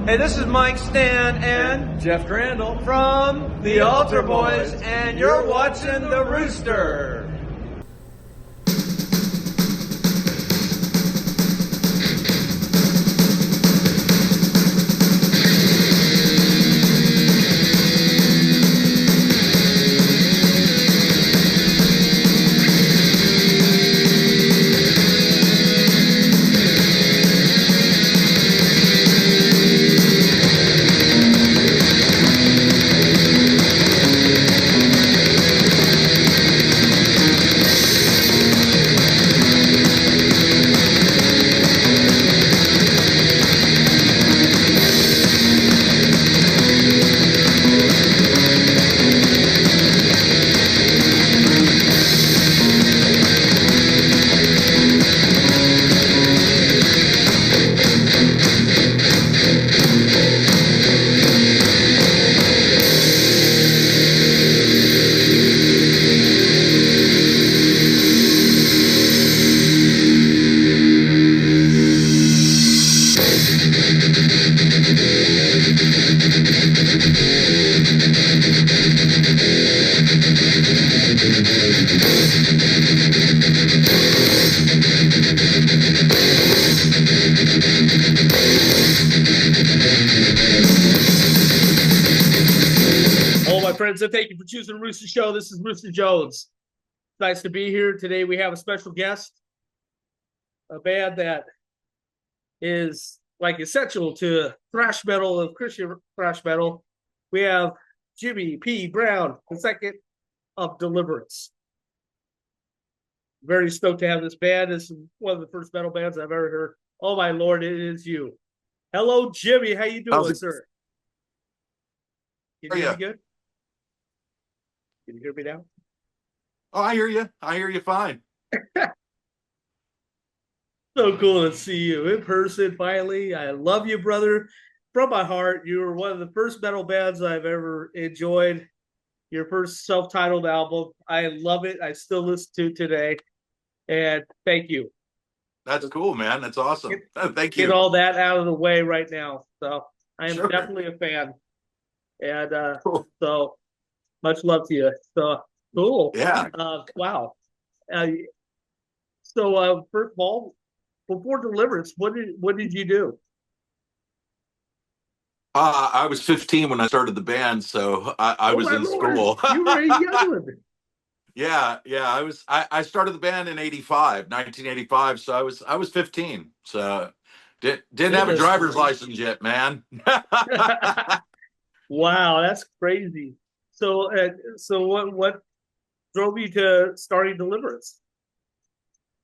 Hey, this is Mike Stan and Jeff Crandall from the Altar Boys, and you're watching the Rooster. Hello, my friends, and thank you for choosing the Rooster Show. This is Rooster Jones. Nice to be here. Today we have a special guest, a band that is like essential to thrash metal, of Christian thrash metal. We have Jimmy P. Brown, II of Deliverance. Very stoked to have this band. This is one of the first metal bands I've ever heard. Oh my Lord, it is you. Hello, Jimmy. How you doing, sir? Can you hear me good? Can you hear me now? Oh, I hear you. I hear you fine. So cool to see you in person finally. I love you, brother. From my heart, you were one of the first metal bands I've ever enjoyed. Your first self-titled album. I love it. I still listen to it today. And thank you. That's cool, man. That's awesome. Thank you. Get all that out of the way right now. So I am Sure. definitely a fan. And Cool. so much love to you. So cool. Yeah. Wow. First of all, before Deliverance, what did you do? I was 15 when I started the band, so I was my in Lord. school. You were a young one. Yeah. I started the band in 1985. So I was 15. So didn't have a driver's license yet, man. Wow, that's crazy. So what drove you to starting Deliverance?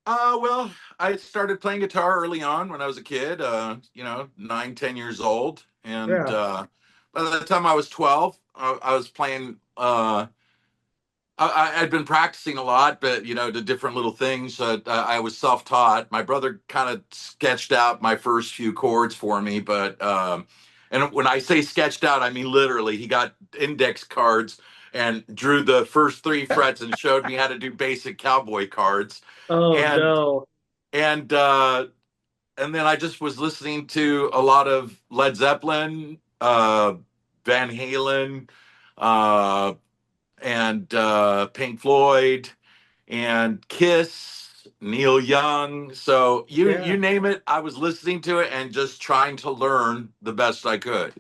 Well, I started playing guitar early on when I was a kid, 9, 10 years old. And by the time I was 12, I was playing, I'd been practicing a lot, but, the different little things. I was self-taught. My brother kind of sketched out my first few chords for me, but, and when I say sketched out, I mean literally, he got index cards and drew the first 3 frets and showed me how to do basic cowboy cards. Oh And no. and and then I just was listening to a lot of Led Zeppelin, Van Halen, uh, and Pink Floyd, and Kiss, Neil Young. So you name it, I was listening to it and just trying to learn the best I could.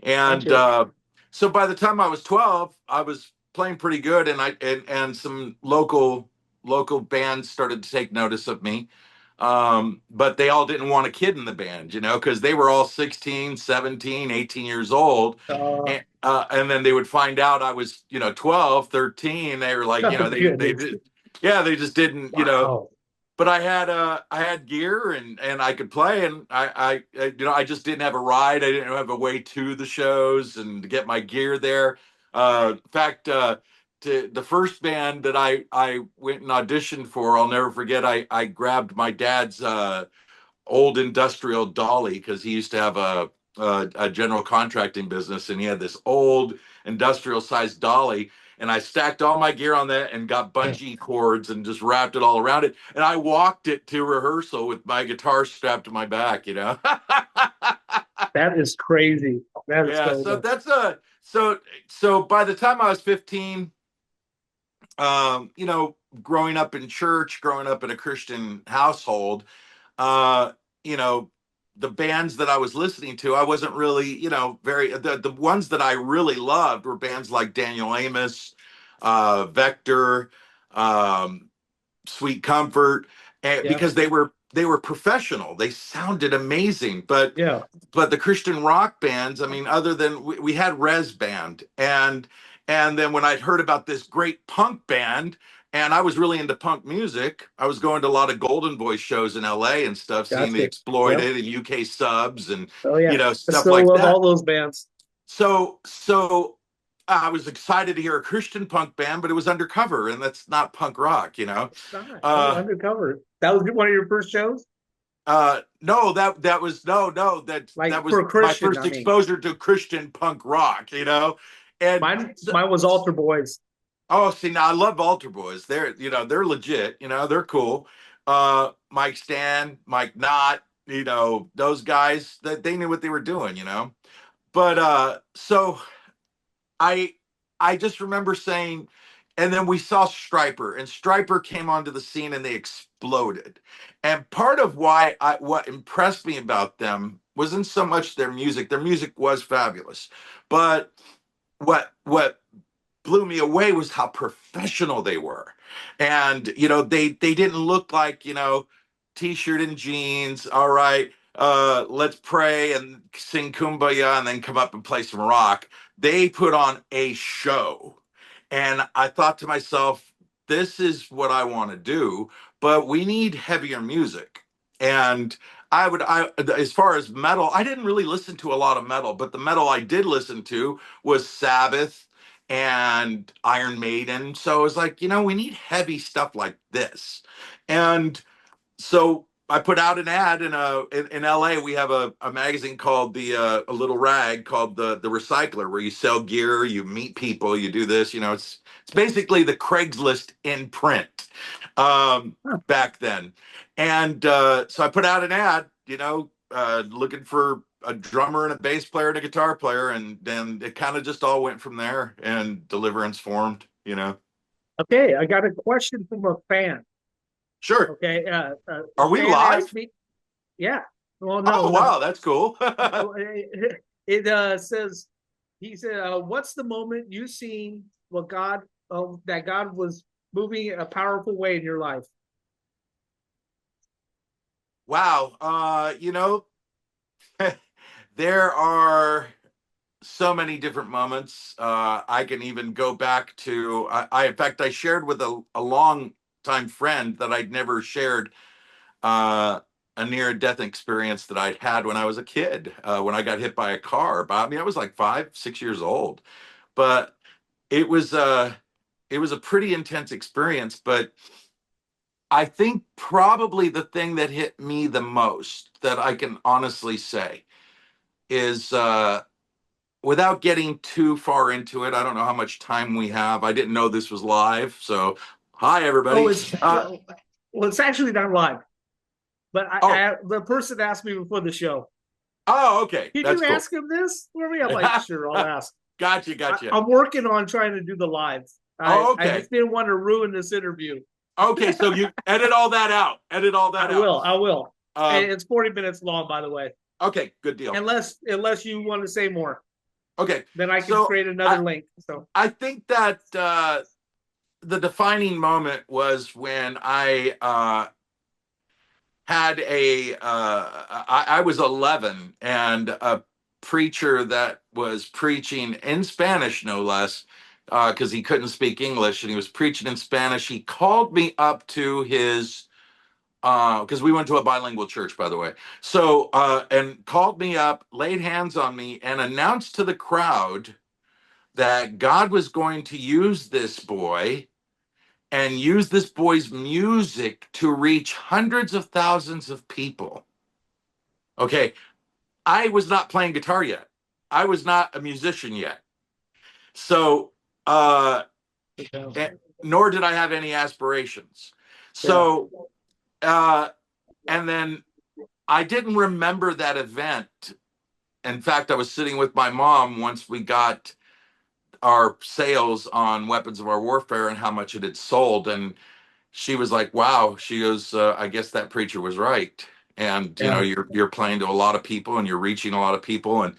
And so by the time I was 12, I was playing pretty good, and some local bands started to take notice of me. But they all didn't want a kid in the band, because they were all 16, 17, 18 years old. And then they would find out I was, 12, 13. They were like, they just didn't, but I had gear, and I could play, and I just didn't have a ride. I didn't have a way to the shows and to get my gear there. In fact, to the first band that I went and auditioned for, I'll never forget. I grabbed my dad's old industrial dolly, because he used to have a general contracting business, and he had this old industrial sized dolly. and I stacked all my gear on that and got bungee cords and just wrapped it all around it. And I walked it to rehearsal with my guitar strapped to my back, you know. That is crazy. That is Yeah, crazy. so that's a so by the time I was 15, you know, growing up in church, growing up in a Christian household, uh, you know, the bands that I was listening to, I wasn't really, you know, the ones that I really loved were bands like Daniel Amos, Vector, um, Sweet Comfort, and Yeah. because they were professional, they sounded amazing. Yeah. But the Christian rock bands, I mean, other than we had Res Band, and then when I'd heard about this great punk band, and I was really into punk music, I was going to a lot of Golden Voice shows in LA and stuff, seeing the Gotcha. Yep. Exploited and UK Subs and Oh yeah. I stuff still like love that. all those bands. So I was excited to hear a Christian punk band, but it was undercover, and that's not punk rock, you know. It's not. No, Uh, undercover. That was one of your first shows? no, that was no, that Like was for my Christian, first I mean. exposure to Christian punk rock, you know. And so, Mine was Altar Boys. oh, see, now I love Altar Boys. They're legit, you know, they're cool. Mike Stan, Mike Knott, you know, those guys that they knew what they were doing, you know. But so I I just remember saying, and then we saw Striper, and Striper came onto the scene and they exploded. And part of what impressed me about them wasn't so much their music. Their music was fabulous. But what blew me away was how professional they were. And they didn't look like, t-shirt and jeans, all right, let's pray and sing kumbaya and then come up and play some rock. They put on a show. And I thought to myself, this is what I want to do, but we need heavier music. And as far as metal, I didn't really listen to a lot of metal, but the metal I did listen to was Sabbath and Iron Maiden. So I was like, we need heavy stuff like this. And so I put out an ad in LA. We have a magazine called a little rag called the Recycler, where you sell gear, you meet people, you do this. It's basically the Craigslist in print, Huh. back then. And so I put out an ad, looking for a drummer and a bass player and a guitar player, and then it kind of just all went from there, and Deliverance formed. Okay, I got a question from a fan. Sure. Okay, a Are we fan asked live? me. Yeah. Well, no, Oh no. wow, that's cool. It says, he said, "What's the moment you seen what God, that God was moving a powerful way in your life?" Wow. There are so many different moments. I can even go back to, in fact, I shared with a long time friend that I'd never shared a near death experience that I'd had when I was a kid, when I got hit by a car. But I mean, I was like 5, 6 years old, but it was, it was a pretty intense experience. But I think probably the thing that hit me the most, that I can honestly say, is without getting too far into it. I don't know how much time we have. I didn't know this was live. So, hi, Oh, everybody. it's well, it's actually not live. But Oh, the person asked me before the show, oh, okay. "Can That's you cool. ask him this for me?" I'm like, "Sure, I'll ask." Gotcha. I'm working on trying to do the lives. Oh, I okay. just didn't want to ruin this interview. Okay. So you edit all that out. Edit all that I out. will. I will. And Um, it's 40 minutes long, by the way. okay. Good deal. Unless you want to say more, Okay. then I can So create I, another link. So I think that the defining moment was when I was 11, and a preacher that was preaching in Spanish, no less, because he couldn't speak English and he was preaching in Spanish. He called me up to his, because we went to a bilingual church, by the way. So, and called me up, laid hands on me, and announced to the crowd that God was going to use this boy and use this boy's music to reach hundreds of thousands of people. Okay, I was not playing guitar yet. I was not a musician yet. So, and, nor did I have any aspirations. Yeah. So, and then I didn't remember that event. In fact, I was sitting with my mom once we got our sales on Weapons of Our Warfare and how much it had sold. And she was like, wow, she goes, I guess that preacher was right. And, you know, Yeah. you're playing to a lot of people and you're reaching a lot of people.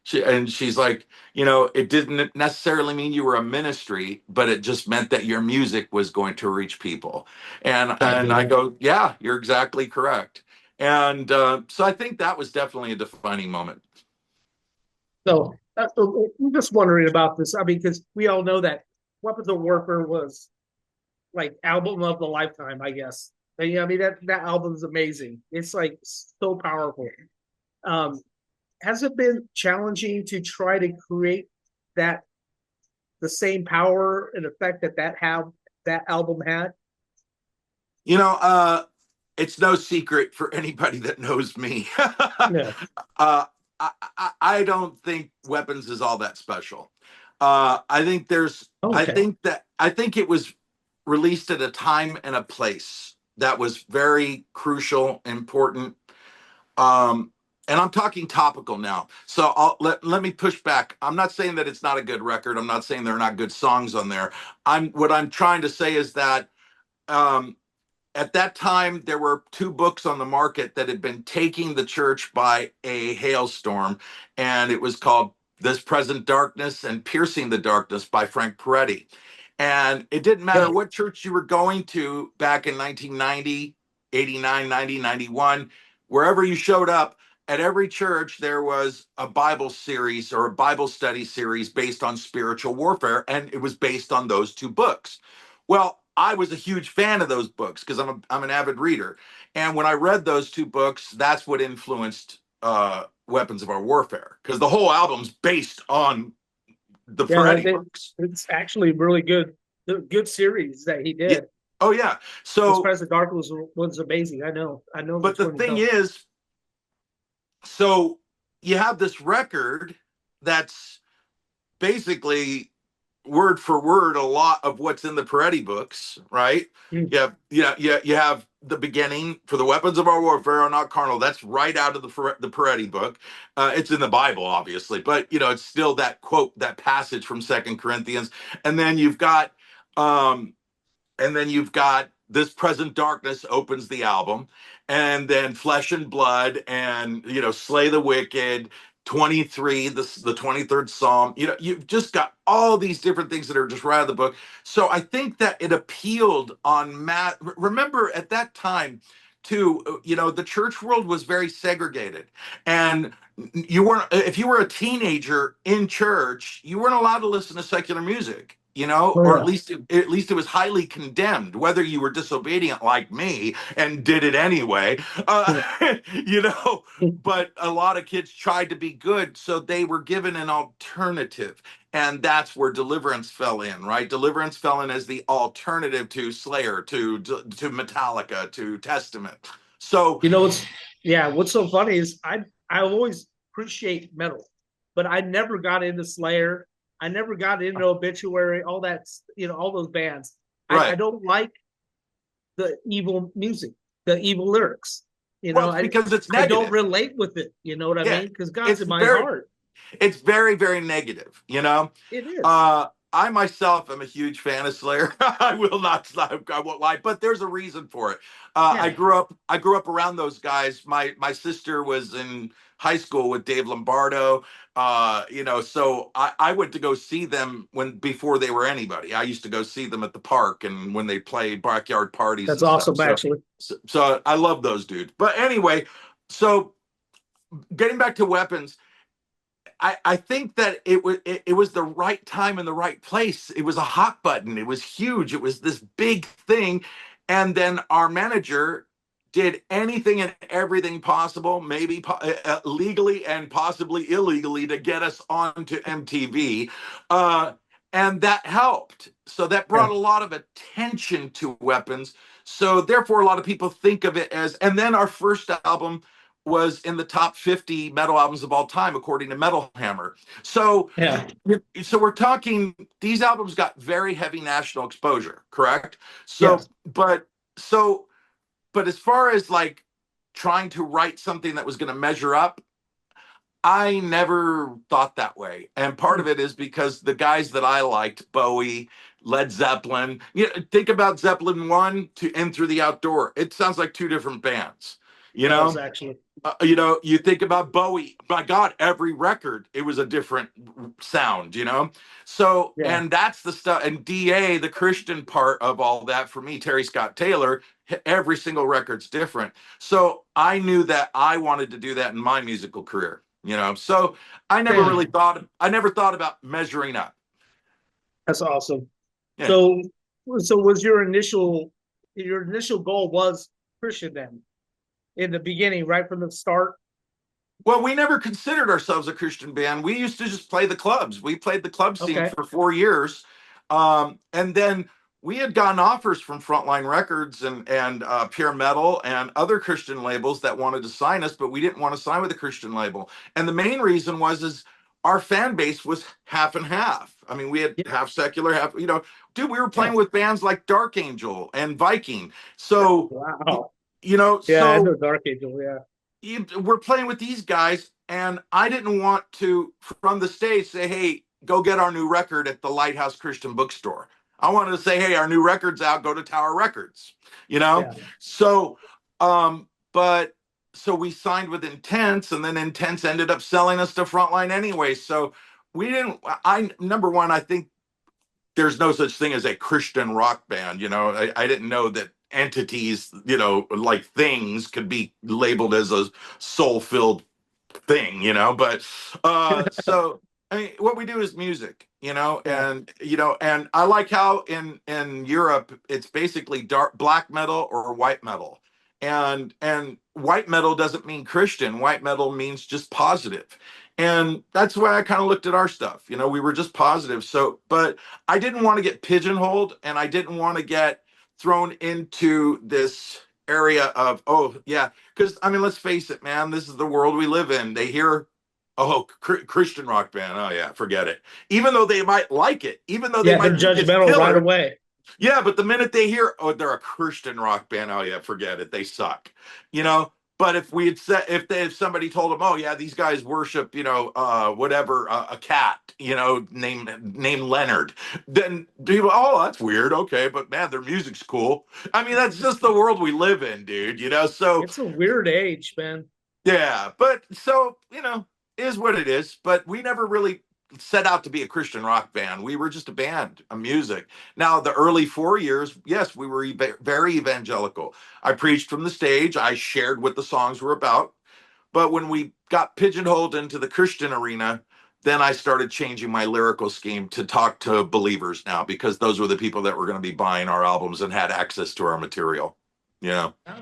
She's like, you know, it didn't necessarily mean you were a ministry, but it just meant that your music was going to reach people. And I go, yeah, you're exactly correct. And so I think that was definitely a defining moment. So I'm just wondering about this. I mean, because we all know that Weapons of Warfare was like album of the lifetime, I guess. And, yeah, I mean that album is amazing. It's like so powerful. Um, has it been challenging to try to create that the same power and effect that album had? You know, it's no secret for anybody that knows me. Yeah. uh, I don't think Weapons is all that special. Okay. I think it was released at a time and a place that was very crucial, important. Um, and I'm talking topical now. So let me push back. I'm not saying that it's not a good record. I'm not saying there are not good songs on there. What I'm trying to say is that um, at that time, there were two books on the market that had been taking the church by a hailstorm, and it was called This Present Darkness and Piercing the Darkness by Frank Peretti. And it didn't matter Yeah. what church you were going to back in 1990, 89, 90, 91, wherever you showed up, at every church, there was a Bible series or a Bible study series based on spiritual warfare, and it was based on those two books. Well, I was a huge fan of those books because I'm an avid reader, and when I read those two books, that's what influenced Weapons of Our Warfare because the whole album's based on the Yeah, Peretti books. it's actually really good. The good series that he Yeah. did. Oh yeah. This So, Present Dark was amazing. I know but which the one you're thing talking. is, so you have this record that's basically word for word a lot of what's in the Peretti books, right? Mm. You have the beginning for the weapons of our warfare are not carnal. That's right out of the Peretti book. It's in the Bible, obviously, but you know it's still that quote, that passage from Second Corinthians, and then you've got um, this present darkness opens the album, and then flesh and blood, and you know slay the wicked, 23, the 23rd psalm. You know, you've just got all these different things that are just right out of the book. So I think that it appealed on matt. Remember at that time too, you know, the church world was very segregated, and you weren't, if you were a teenager in church, you weren't allowed to listen to secular music, you know, Oh or yeah. at least it was highly condemned, whether you were disobedient like me and did it anyway. You know, but a lot of kids tried to be good, so they were given an alternative. And that's where Deliverance fell in, right? Deliverance fell in as the alternative to Slayer, to Metallica, to Testament. So, You know what's yeah, what's so funny is I always appreciate metal, but I never got into Slayer. I never got into Obituary, all that, all those bands. I right. don't like the evil music, the evil lyrics. Well, it's because it's I don't negative. relate with it. You know what I Yeah. mean? Because God's It's in my very, heart. it's very, very negative, you know? It is. I myself am a huge fan of Slayer. I won't lie, but there's a reason for it. Yeah, I grew up around those guys. My sister was in high school with Dave Lombardo. You know, so I went to go see them before they were anybody. I used to go see them at the park and when they play backyard parties that's and stuff. awesome. Actually, So I love those dudes. But anyway, so getting back to weapons, I think that it was the right time and the right place. It was a hot button. It was huge. It was this big thing. And then our manager did anything and everything possible, maybe legally and possibly illegally, to get us onto MTV. Uh, and that helped. So that yeah, brought a lot of attention to weapons. So therefore, a lot of people think of it as, and then our first album was in the top 50 metal albums of all time, according to Metal Hammer. So, Yeah. so we're talking, these albums got very heavy national exposure, correct? So, Yes. so, but as far as like trying to write something that was going to measure up, I never thought that way. And part of it is because the guys that I liked, Bowie, Led Zeppelin, think about Zeppelin 1 to In Through the Outdoor. It sounds like two different bands, you Does know? actually. You think about Bowie, my God, every record, it was a different sound, So, Yeah. and that's the stuff. And DA, the Christian part of all that for me, Terry Scott Taylor, every single record's different. So I knew that I wanted to do that in my musical career, So Damn, I never thought about measuring up. that's awesome. Yeah. So, so was your initial goal was Christian then in the beginning, right from the start? Well, we never considered ourselves a Christian band. We used to just play the clubs. We played the club scene Okay. for 4 years. And then we had gotten offers from Frontline Records and Pure Metal and other Christian labels that wanted to sign us, but we didn't want to sign with a Christian label. And the main reason is our fan base was half and half. I mean, we had Yeah. half secular, half, dude, we were Yeah. playing with bands like Dark Angel and Viking. So, Wow. Yeah, I so know Dark Angel. Yeah. we're playing with these guys, and I didn't want to, from the stage, say, hey, go get our new record at the Lighthouse Christian Bookstore. I wanted to say, hey, our new record's out, go to Tower Records, Yeah. So, but so we signed with Intense, and then Intense ended up selling us to Frontline anyway. So we didn't, number one, I think there's no such thing as a Christian rock band. I didn't know that entities, like things could be labeled as a soul-filled thing, but so I mean what we do is music, Yeah. and I like how in Europe it's basically dark black metal or white metal. And white metal doesn't mean Christian. White metal means just positive. And that's why I kind of looked at our stuff. We were just positive. So, but I didn't want to get pigeonholed, and I didn't want to get thrown into this area of, oh yeah, because I mean, let's face it, man, this is the world we live in. They hear, oh, Christian rock band, oh yeah, forget it. Even though they might like it, even though they Yeah, they're might think it's judgmental right killer, away. yeah, but the minute they hear, oh, they're a Christian rock band, oh yeah, forget it, they suck. You know, but if we had said, if somebody told them, oh yeah, these guys worship, whatever, a cat, named Leonard, then people, oh, that's weird, okay, but man, their music's cool. I mean, that's just the world we live in, dude. So It's a weird age, man. yeah, but so, is what it is. But we never really set out to be a Christian rock band. We were just a band, a music. Now, the early 4 years, yes, we were very evangelical. I preached from the stage, I shared what the songs were about. But when we got pigeonholed into the Christian arena, then I started changing my lyrical scheme to talk to believers now, because those were the people that were going to be buying our albums and had access to our material. Yeah. Ah,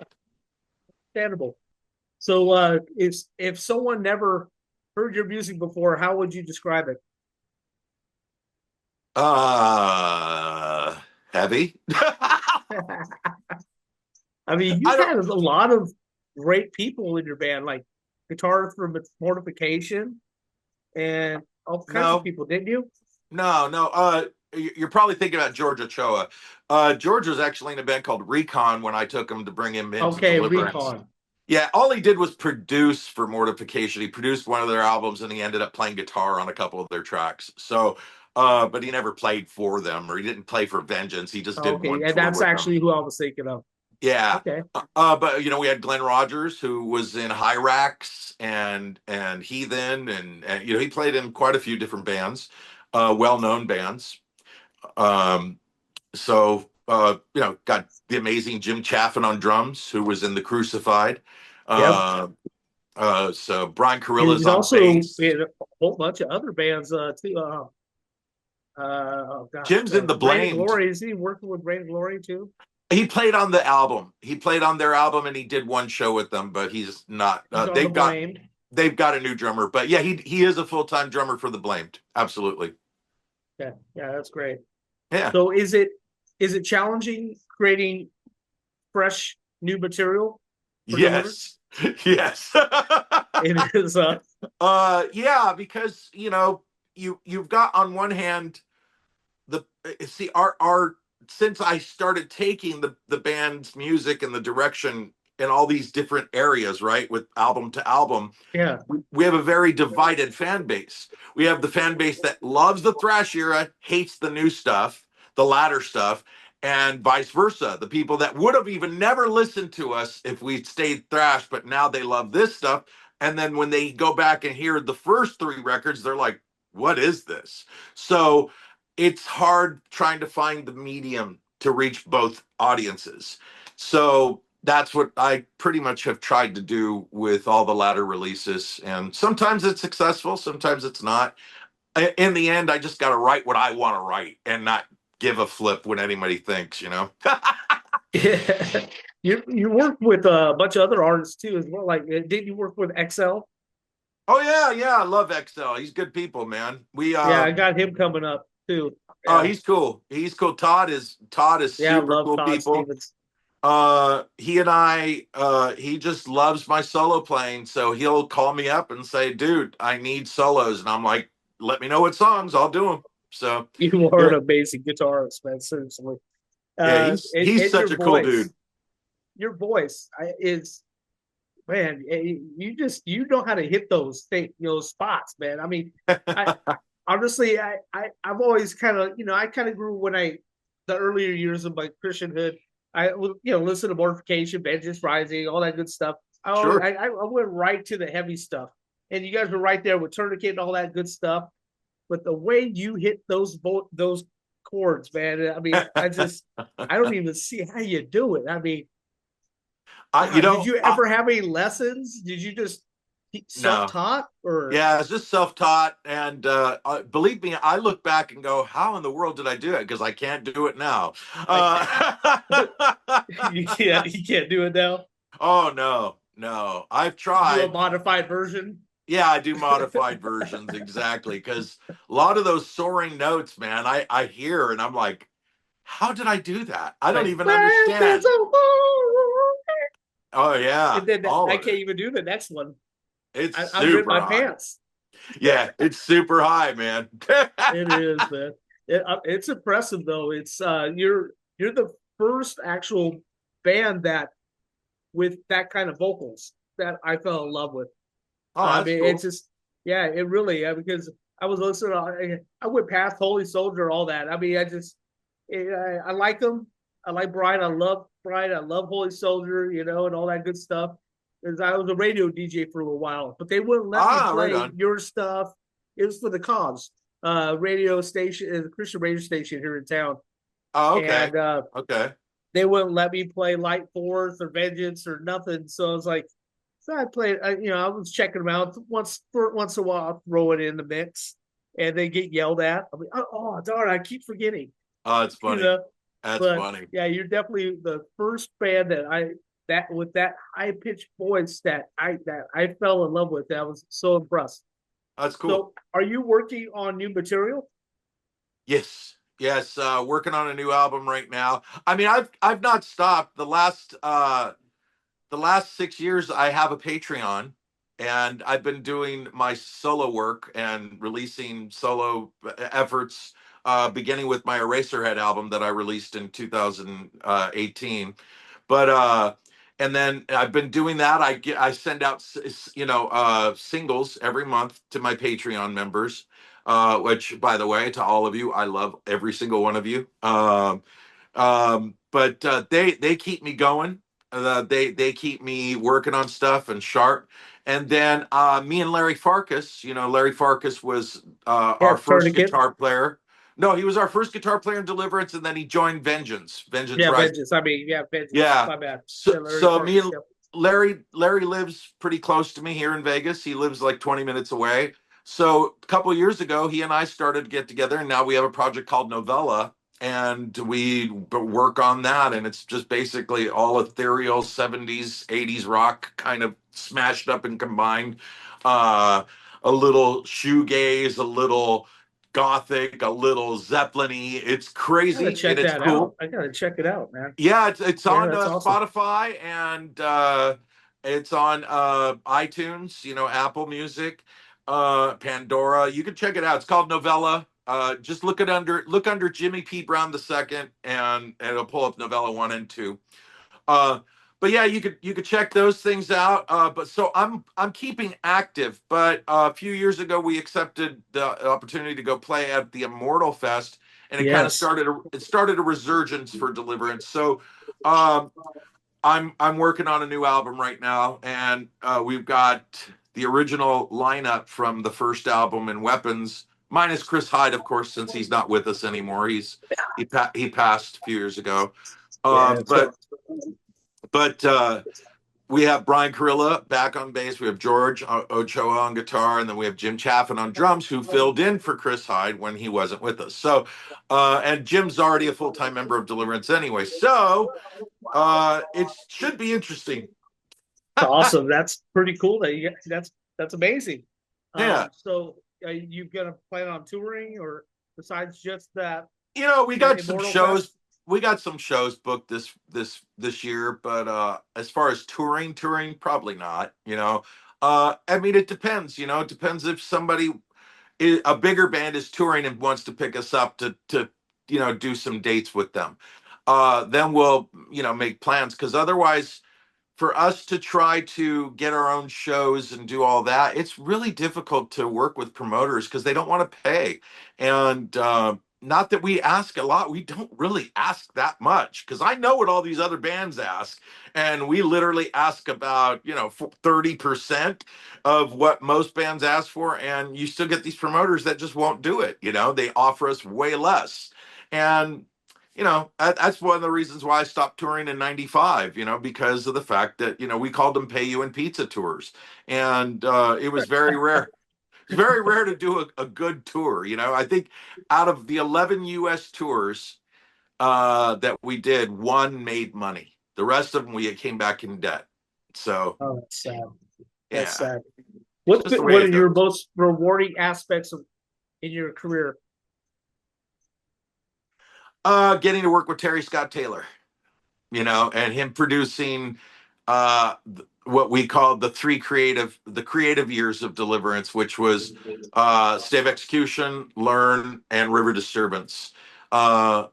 understandable. So, if someone never heard your music before, how would you describe it? Uh, Heavy. I mean, I you've don't. had a lot of great people in your band, like guitar from Mortification and all kinds of No, people, didn't you? no. You're probably thinking about George Ochoa. George was actually in a band called Recon when I took him to bring him into Okay, Deliverance. Recon. Yeah, all he did was produce for Mortification. He produced one of their albums, and he ended up playing guitar on a couple of their tracks. So, but he never played for them, or he didn't play for Vengeance. He just did Okay, one and tour that's with them. actually who I was thinking of. Yeah. Okay, But we had Glenn Rogers, who was in Hyrax and Heathen, and he played in quite a few different bands, well-known bands. Um, so got the amazing Jim Chaffin on drums, who was in the Crucified. yep. Uh, so Brian And Carilla's he's on also bass. in a whole bunch of other bands too. Oh gosh, Jim's in the Rain and Blamed. Glory. Is he working with Rain and Glory too? He played on the album. He played on their album, and he did one show with them, but he's not. He's on the They've got Blamed. a new drummer, but yeah, he is a full-time drummer for the Blamed. Absolutely. Yeah, yeah, that's great. Yeah. So is it challenging creating fresh new material for Deliverance? Yes. Yes. It is Yeah, because you've got on one hand the see our since I started taking the band's music and the direction in all these different areas, right, with album to album, yeah. we have a very divided fan base. We have the fan base that loves the thrash era, hates the new stuff, the latter stuff, and vice versa. The people that would have even never listened to us if we stayed thrash, but now they love this stuff. And then when they go back and hear the first three records, they're like, what is this? So it's hard trying to find the medium to reach both audiences. So that's what I pretty much have tried to do with all the latter releases. And sometimes it's successful, sometimes it's not. In the end, I just got to write what I want to write and not give a flip when anybody thinks, you know? Yeah. You worked with a bunch of other artists too as well. Like, didn't you work with XL? Oh, yeah, yeah. I love XL. He's good people, man. Yeah, I got him coming up too. Oh, Yeah, he's cool. He's cool. Todd is yeah, I super love cool Todd people. Stevens. He and I he just loves my solo playing, so he'll call me up and say, dude, I need solos, and I'm like, let me know what songs, I'll do them. So You are yeah, an amazing guitarist, man. Seriously. yeah, he's And such a cool dude. your voice is, man. You know how to hit those spots, man. I mean, I honestly, I've always kind of, I kind of grew when the earlier years of my Christianhood. I would, listen to Mortification, Vengeance Rising, all that good stuff. Sure. I went right to the heavy stuff, and you guys were right there with Tourniquet and all that good stuff. But the way you hit those chords, man, I mean, I don't even see how you do it. I mean, I you God, did know you I, ever have any lessons? Did you just no. self-taught or Yeah, it's just self-taught, and believe me, I look back and go, how in the world did I do it? Because I can't do it now. like uh, you can't do it now? oh no, no, I've You do a tried. modified version? Yeah, I do modified versions exactly because a lot of those soaring notes, man, I hear and I'm like, how did I do that? I don't Like, even "Well, there's understand. a war." Oh yeah, And then all I of can't it. even do the next one. It's I've ripped super my high. pants. Yeah, it's super high, man. It is, man. It's impressive though. It's you're the first actual band that with that kind of vocals that I fell in love with. Oh, I that's mean, it's cool. just, yeah, it really, because I was listening, I went past Holy Soldier, all that. I mean, I like them. I like Brian. I love Brian. I love Holy Soldier, and all that good stuff. Because I was a radio DJ for a little while, but they wouldn't let me Ah, right play on. your stuff. It was for the cause. Radio station, a Christian radio station here in town, Oh, okay. and Okay. they wouldn't let me play Light Force or Vengeance or nothing. So I was like, so I played, I was checking them out once in a while. I'll throw it in the mix, and they get yelled at. I mean, oh darn, I keep forgetting, Oh, it's you funny. know. That's But funny. yeah, you're definitely the first band that with that high pitched voice that I fell in love with. I was so impressed. That's cool. So, are you working on new material? Yes. Yes, working on a new album right now. I mean, I've not stopped. The last 6 years I have a Patreon, and I've been doing my solo work and releasing solo efforts, beginning with my Eraserhead album that I released in 2018. But and then I've been doing that. I send out singles every month to my Patreon members, which, by the way, to all of you, I love every single one of you. But they keep me going. They keep me working on stuff and sharp. And then me and Larry Farkas, Larry Farkas was Yeah, our first Tourniquet. guitar player. No, he was our first guitar player in Deliverance, and then he joined Vengeance Yeah, Rising. Vengeance. I mean, yeah, Vengeance. Yeah. My bad. So, Yeah, Larry so me Farkas. and Yep. Larry lives pretty close to me here in Vegas. He lives like 20 minutes away. So a couple of years ago, he and I started to get together, and now we have a project called Novella, and we work on that. And it's just basically all ethereal 70s, 80s rock kind of smashed up and combined. Uh, a little shoegaze, a little gothic, a little Zeppelin-y. It's I gotta crazy and check it's that cool. out. I gotta check it out, man. Yeah, it's Yeah, on that's awesome. Spotify and It's on iTunes, Apple Music, Pandora. You can check it out. It's called Novella. Just look under Jimmy P. Brown II, and it'll pull up Novella 1 and 2. Uh, but yeah, you could check those things out. But so I'm keeping active. But a few years ago, we accepted the opportunity to go play at the Immortal Fest, and it kind of Yes. started a resurgence for Deliverance. So um, I'm working on a new album right now, and we've got the original lineup from the first album and Weapons, minus Chris Hyde, of course, since he's not with us anymore. He passed a few years ago. Yeah. So, But we have Brian Carilla back on bass. We have George Ochoa on guitar, and then we have Jim Chaffin on drums, who filled in for Chris Hyde when he wasn't with us. So, and Jim's already a full-time member of Deliverance anyway. So it should be interesting. it's awesome. That's pretty cool. That's amazing. Yeah. So are you gonna plan on touring, or besides just that We got some Immortal shows. Fest? We got some shows booked this year, but as far as touring, probably not. I mean, it depends. It depends if a bigger band is touring and wants to pick us up to do some dates with them. Then we'll make plans, because otherwise, for us to try to get our own shows and do all that, it's really difficult to work with promoters because they don't want to pay. And not that we ask a lot, we don't really ask that much, because I know what all these other bands ask. And we literally ask about, 30% of what most bands ask for. And you still get these promoters that just won't do it. They offer us way less. And that's one of the reasons why I stopped touring in '95, because of the fact that, we called them pay you in pizza tours. And it was very rare. It's very rare to do a good tour. I think out of the 11 US tours that we did, one made money. The rest of them, we came back in debt. So, Oh, that's sad. That's yeah, sad. it's What's just the been way one it of your goes. most rewarding aspects in your career? Getting to work with Terry Scott Taylor, and him producing what we called the creative years of Deliverance, which was Stave Execution, Learn, and River Disturbance. Uh,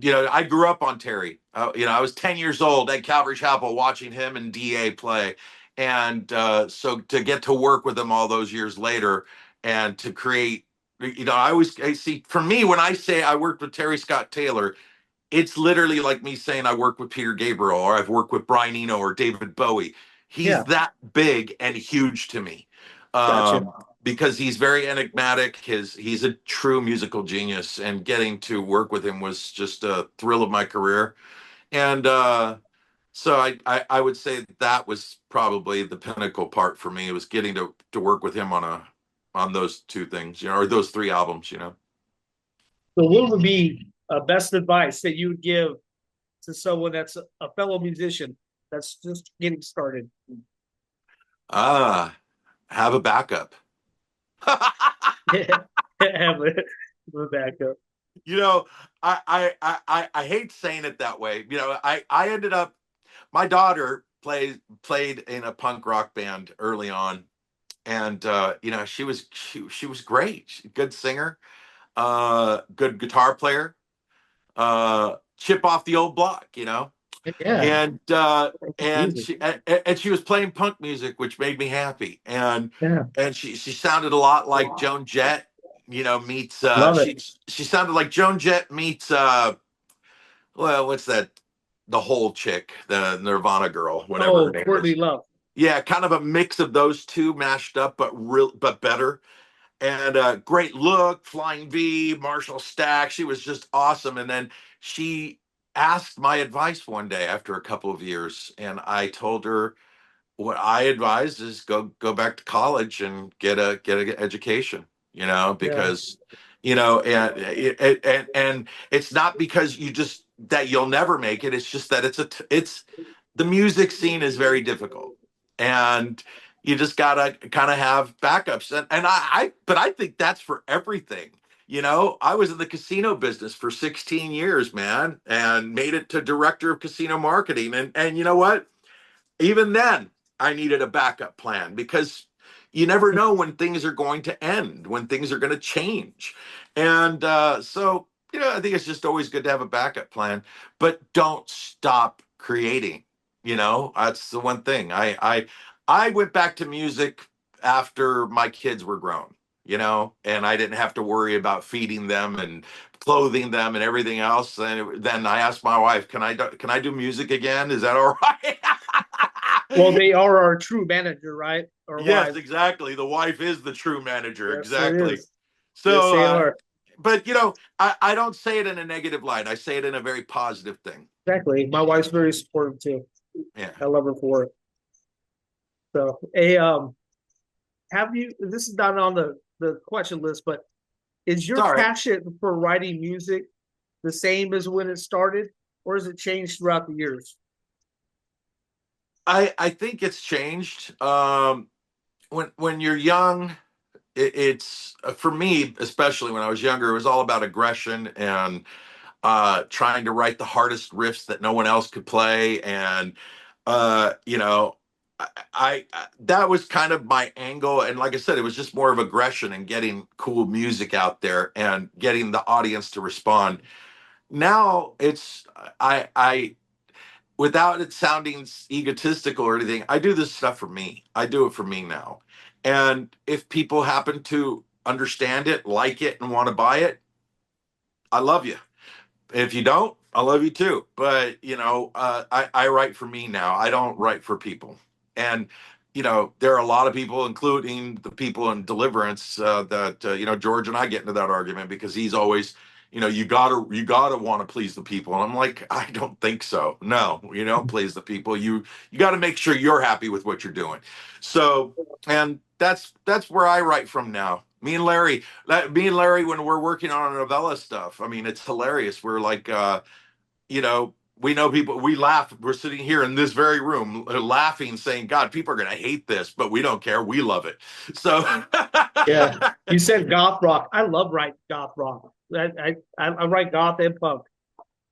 I grew up on Terry. I was 10 years old at Calvary Chapel watching him and DA play. And so to get to work with him all those years later and to create, I see, for me, when I say I worked with Terry Scott Taylor, it's literally like me saying I work with Peter Gabriel, or I've worked with Brian Eno or David Bowie. He's Yeah, that big and huge to me, gotcha. because he's very enigmatic. He's a true musical genius, and getting to work with him was just a thrill of my career. And so I would say that was probably the pinnacle part for me. It was getting to work with him on those two things, or those three albums. So, what would be best advice that you would give to someone that's a fellow musician that's just getting started? Ah, have a backup. Have a backup. you know, I hate saying it that way. I ended up, my daughter played in a punk rock band early on, and she was great. Good singer, good guitar player, chip off the old block, Yeah, and music. she was playing punk music, which made me happy. And Yeah, she sounded a lot like Joan Jett, meets love it. she sounded like Joan Jett meets well, what's that, the whole chick, the Nirvana girl, whatever her Oh, name Courtney is. Love. Yeah, kind of a mix of those two mashed up, but better. And great look, Flying V, Marshall Stack. She was just awesome. And then she asked my advice one day after a couple of years, and I told her what I advised is go back to college and get an education. Yeah, Because and it's not because that you'll never make it. It's just that it's the music scene is very difficult, and you just gotta kind of have backups. But I think that's for everything. I was in the casino business for 16 years, man, and made it to director of casino marketing. And you know what? Even then, I needed a backup plan because you never know when things are going to end, when things are going to change. And so, I think it's just always good to have a backup plan, but don't stop creating. That's the one thing. I went back to music after my kids were grown, and I didn't have to worry about feeding them and clothing them and everything else. And then I asked my wife, can I do music again? Is that all right? Well, they are our true manager, right? Or Yes, wives. exactly. The wife is the true manager. Yes, it Exactly. is. Yes, So, they are. but I don't say it in a negative light. I say it in a very positive thing. Exactly. My wife's very supportive too. Yeah. I love her for it. So, have you? This is not on the question list, but is It's your all right. passion for writing music the same as when it started, or has it changed throughout the years? I think it's changed. When you're young, it's for me, especially when I was younger, it was all about aggression and trying to write the hardest riffs that no one else could play. And, you know, that was kind of my angle. And like I said, it was just more of aggression and getting cool music out there and getting the audience to respond. Now I, without it sounding egotistical or anything, I do this stuff for me. I do it for me now. And if people happen to understand it, like it, and want to buy it, I love you. If you don't, I love you too. But I write for me now. I don't write for people. And there are a lot of people, including the people in Deliverance, that George and I get into that argument because he's always, you gotta want to please the people. And I'm like, I don't think so. No, you don't please the people. You got to make sure you're happy with what you're doing. So, and that's where I write from now. Me and Larry, when we're working on our novella stuff, I mean, it's hilarious. We're like, we know people, we laugh. We're sitting here in this very room laughing, saying, God, people are going to hate this, but we don't care. We love it. So, Yeah, you said goth rock. I love writing goth rock. I write goth and punk.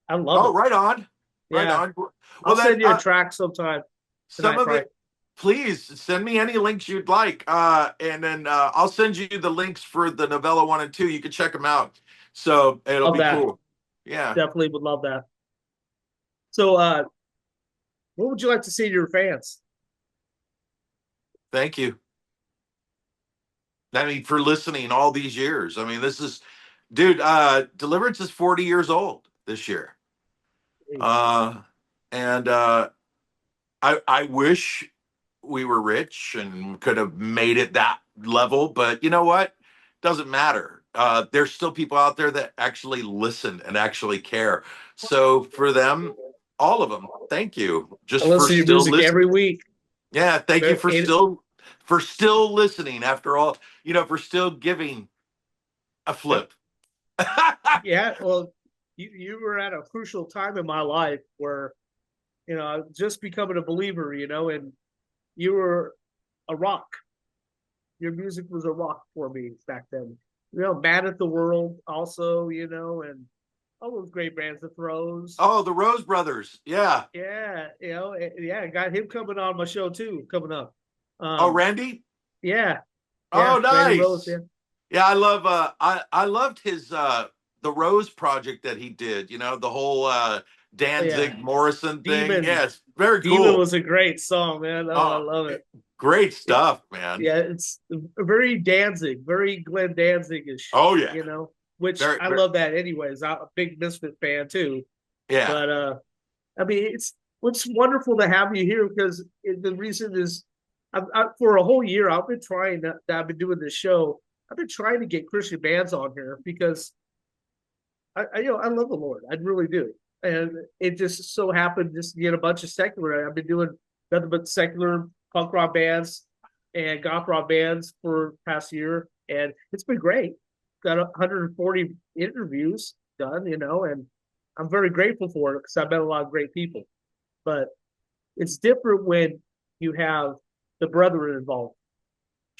I love oh, it. right on. Right Yeah, on. I'll Well, then, send you a track sometime some tonight, of Frank. it, please send me any links you'd like. And then I'll send you the links for the novella 1 and 2. You can check them out. So it'll Love be that. cool. Yeah. Definitely would love that. So, what would you like to say to your fans? Thank you. I mean, for listening all these years. I mean, dude, Deliverance is 40 years old this year. Uh, and I wish we were rich and could have made it that level, but you know what? Doesn't matter. There's still people out there that actually listen and actually care. So for them, all of them, thank you I just for listen to your still music every listening. week. Yeah, thank you And for still listening after all, for still giving a flip. yeah, well, you were at a crucial time in my life where I was just becoming a believer, and you were a rock. Your music was a rock for me back then. Mad at the World also, and all those great bands, the Throws. Oh, the Rose Brothers. Yeah. Yeah, yeah, I got him coming on my show too, coming up. Oh, Um, Randy. yeah, yeah, Oh, Randy Rose, nice. yeah. Yeah, I loved his the Rose project that he did, the whole Oh yeah, Danzig Morrison thing. Demon. Yes, very Demon cool. was a great song, man. Oh, I Oh, love it. great It stuff, man. Yeah, it's very Danzig, very Glenn Danzig-ish, Oh yeah. which Very, I very love that anyways. I'm a big Misfit fan too. yeah. But I mean, it's wonderful to have you here because the reason is, for a whole year I've been trying that I've been doing this show. I've been trying to get Christian bands on here because I love the Lord, I really do, and it just so happened just to get a bunch of secular. I've been doing nothing but secular punk rock bands and goth rock bands for past year, and it's been great. Got 140 interviews done, and I'm very grateful for it because I've met a lot of great people. But it's different when you have the brethren involved,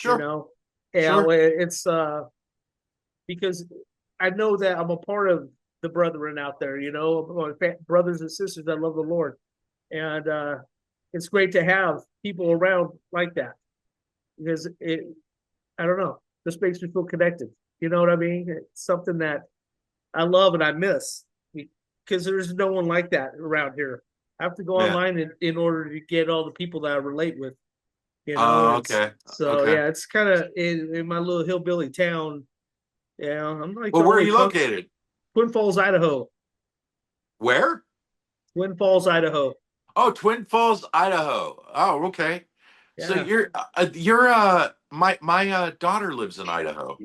you Sure. know. Sure. It's because I know that I'm a part of the brethren out there, my brothers and sisters that love the Lord, and it's great to have people around like that because I don't know, this makes me feel connected. You know what I mean? It's something that I love and I miss because there's no one like that around here. I have to go Yeah. online in order to get all the people that I relate with. Okay. So Okay. yeah, it's kind of in my little hillbilly town. Yeah, I'm like Well, the where are only you punk. located? Twin Falls, Idaho. Where? Twin Falls, Idaho. Oh, Twin Falls, Idaho. Oh, okay. So Yeah. my daughter lives in Idaho.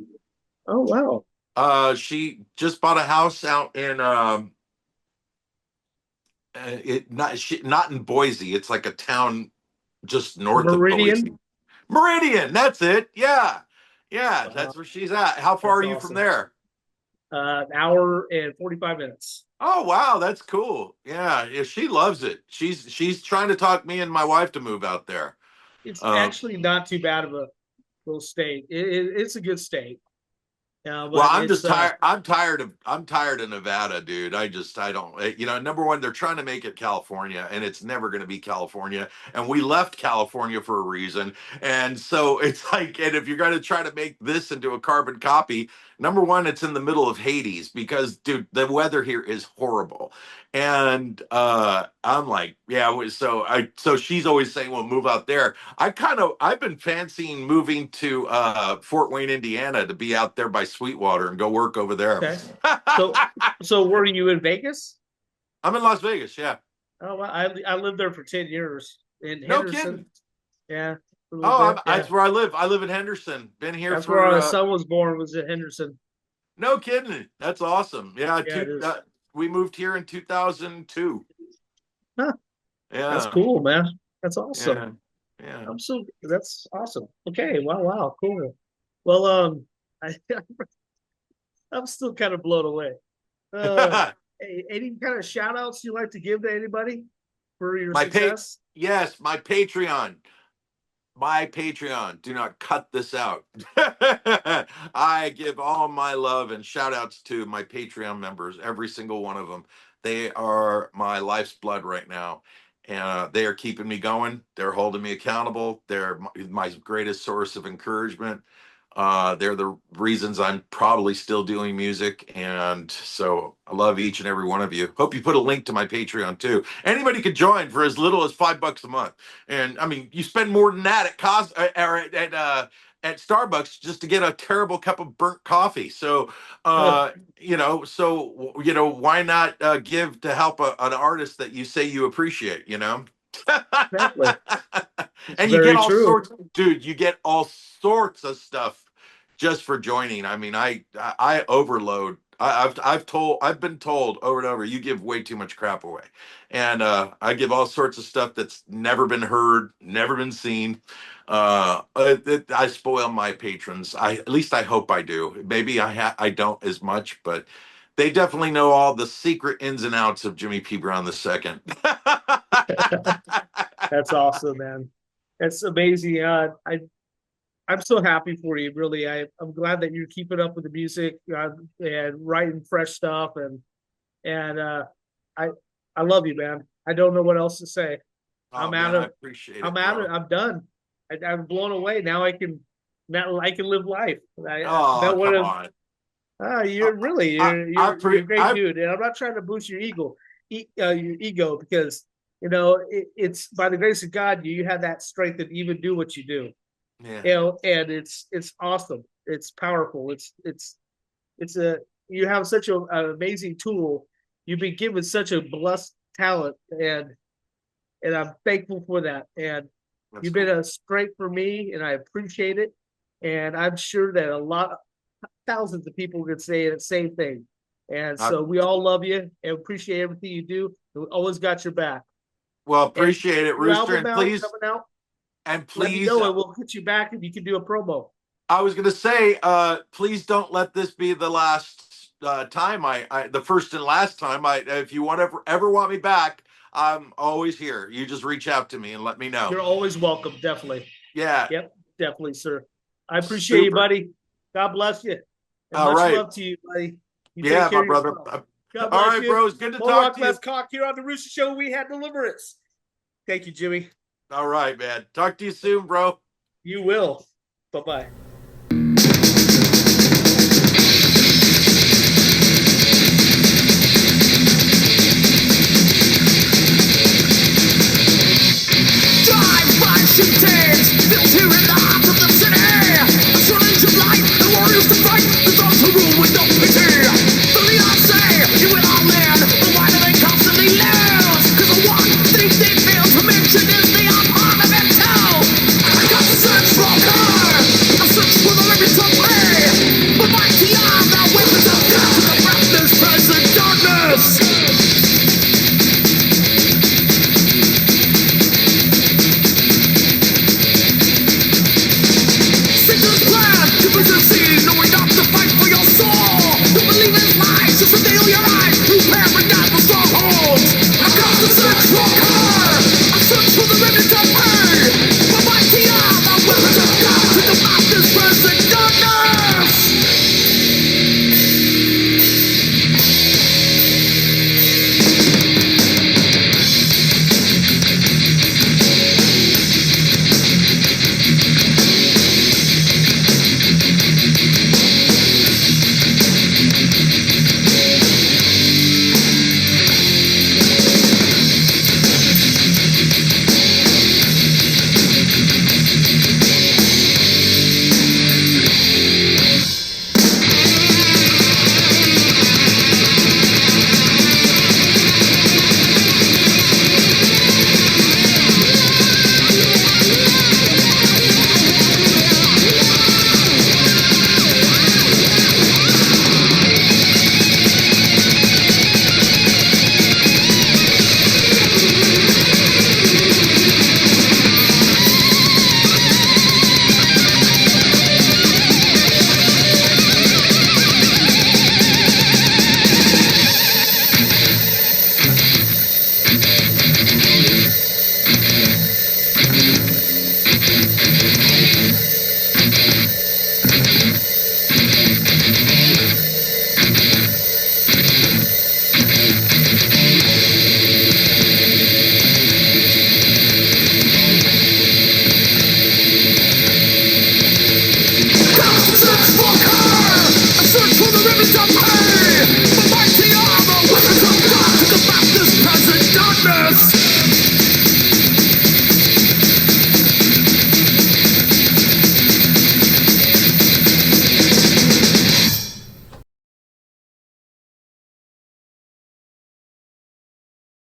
Oh wow. She just bought a house out in not in Boise. It's like a town just north of Boise. Meridian. Meridian, that's it. Yeah. Yeah, Wow, that's where she's at. How far that's are you from awesome. there? An hour and 45 minutes. Oh wow, that's cool. Yeah, yeah, she loves it. She's trying to talk me and my wife to move out there. It's Um, actually not too bad of a little state. It's a good state. Well, But I'm it's just tired. I'm tired of Nevada, dude. I don't. Number one, they're trying to make it California, and it's never going to be California. And we left California for a reason, and so it's like, and if you're going to try to make this into a carbon copy, number one, it's in the middle of Hades because, dude, the weather here is horrible. And I'm like, yeah. So she's always saying, "Well, move out there." I've been fancying moving to Fort Wayne, Indiana, to be out there by Sweetwater and go work over there. okay. So so were you in Vegas? I'm in Las Vegas. Yeah. Oh, well, I lived there for 10 years in No Henderson. kidding. Yeah, a little Oh, bit. Yeah, that's where I live. I live in Henderson. Been here that's where for our son was born. Was in Henderson. no kidding. That's awesome. Yeah. Yeah, it is. We moved here in 2002. Huh, that's Yeah. cool, man. That's awesome. Yeah. Yeah. That's awesome. Okay, wow, cool. Well, I I'm still kind of blown away. Uh, any kind of shout outs you like to give to anybody for your my pay. success? Yes, my Patreon. My Patreon. Do not cut this out. I give all my love and shout outs to my Patreon members, every single one of them. They are my life's blood right now. And they are keeping me going. They're holding me accountable. They're my greatest source of encouragement. They're the reasons I'm probably still doing music. And so I love each and every one of you. Hope you put a link to my Patreon too. Anybody could join for as little as $5 a month. And I mean, you spend more than that at Starbucks just to get a terrible cup of burnt coffee. So, why not give to help an artist that you say you appreciate, Exactly. It's And you get very all true. sorts, dude, you get all sorts of stuff just for joining. I mean, I overload. I've been told over and over, you give way too much crap away. And I give all sorts of stuff that's never been heard, never been seen. I spoil my patrons. At least I hope I do. Maybe I don't as much, but they definitely know all the secret ins and outs of Jimmy P. Brown II. That's awesome, man. That's amazing. I'm so happy for you. Really, I'm glad that you're keeping up with the music and writing fresh stuff, and I I love you, man. I don't know what else to say. Oh I'm out man, I of appreciate I'm it, out of bro. I'm done. I'm blown away. Now I can live life. Oh, That would come have. on. You're really you're a great I dude, and I'm not trying to boost your ego because it's by the grace of God you have that strength to even do what you do. yeah. And it's awesome. It's powerful. It's a you have such an amazing tool. You've been given such a blessed talent, and I'm thankful for that. And That's you've been cool. a strength for me, and I appreciate it. And I'm sure that thousands of people could say the same thing. And I, so we all love you and appreciate everything you do. We always got your back. well, And appreciate it, new Rooster, album and out please coming out. and Let me please. know and we'll get you back and you can do a promo. I was gonna say, please don't let this be the last time. The first and last time. If you ever want me back, I'm always here. You just reach out to me and let me know. You're always welcome, definitely. Yeah. Yep, definitely, sir. I appreciate you, Super. buddy. God bless you. And All much right. love to you, buddy. You Yeah, take care my of brother. yourself. God All bless right, you. bro. It's good to More talk rock, to you. less cock here on the Rooster Show. We had deliverance. Thank you, Jimmy. All right, man. Talk to you soon, bro. You will. Bye bye.